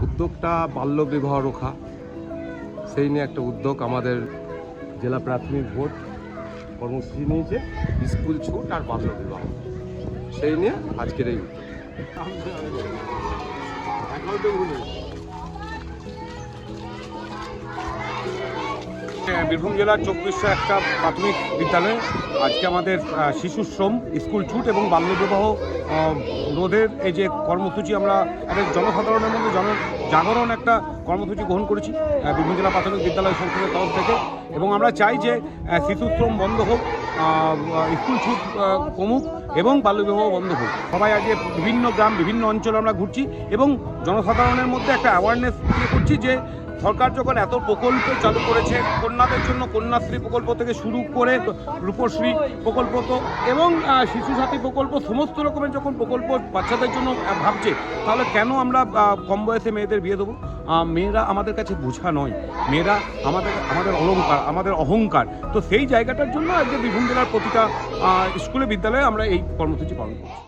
উদ্যোগটা বাল্যবিবাহ রোখা, সেই নিয়ে একটা উদ্যোগ আমাদের জেলা প্রাথমিক বোর্ড কর্মসূচি নিয়েছে, স্কুল ছুট আর বাল্যবিবাহ, সেই নিয়ে আজকের এই উদ্যোগ। বীরভূম জেলার 2401টা প্রাথমিক বিদ্যালয়ে আজকে আমাদের শিশু শ্রম, স্কুল ছুট এবং বাল্যবিবাহ রোধের এই যে কর্মসূচি, আমরা একটা জনসাধারণের মধ্যে জাগরণ একটা কর্মসূচি গ্রহণ করেছি বীরভূম জেলা প্রাথমিক বিদ্যালয় সংসদের তরফ থেকে। এবং আমরা চাই যে শিশু শ্রম বন্ধ হোক, স্কুল ছুট কমুক এবং বাল্যবিবাহ বন্ধ হোক। সবাই আজকে বিভিন্ন গ্রাম, বিভিন্ন অঞ্চলে আমরা ঘুরছি এবং জনসাধারণের মধ্যে একটা অ্যাওয়ারনেস করছি যে সরকার যখন এত প্রকল্প চালু করেছে, কন্যাদের জন্য কন্যাশ্রী প্রকল্প থেকে শুরু করে রূপশ্রী প্রকল্প তো এবং শিশু সাথী প্রকল্প, সমস্ত রকমের যখন প্রকল্প বাচ্চাদের জন্য ভাবছে, তাহলে কেন আমরা কম বয়সে মেয়েদের বিয়ে দেবো? মেয়েরা আমাদের কাছে বোঝা নয়, মেয়েরা আমাদের অলংকার, আমাদের অহংকার। তো সেই জায়গাটার জন্য আজকে বীরভূম জেলার প্রতিটা স্কুলে, বিদ্যালয়ে আমরা এই কর্মসূচি পালন করছি।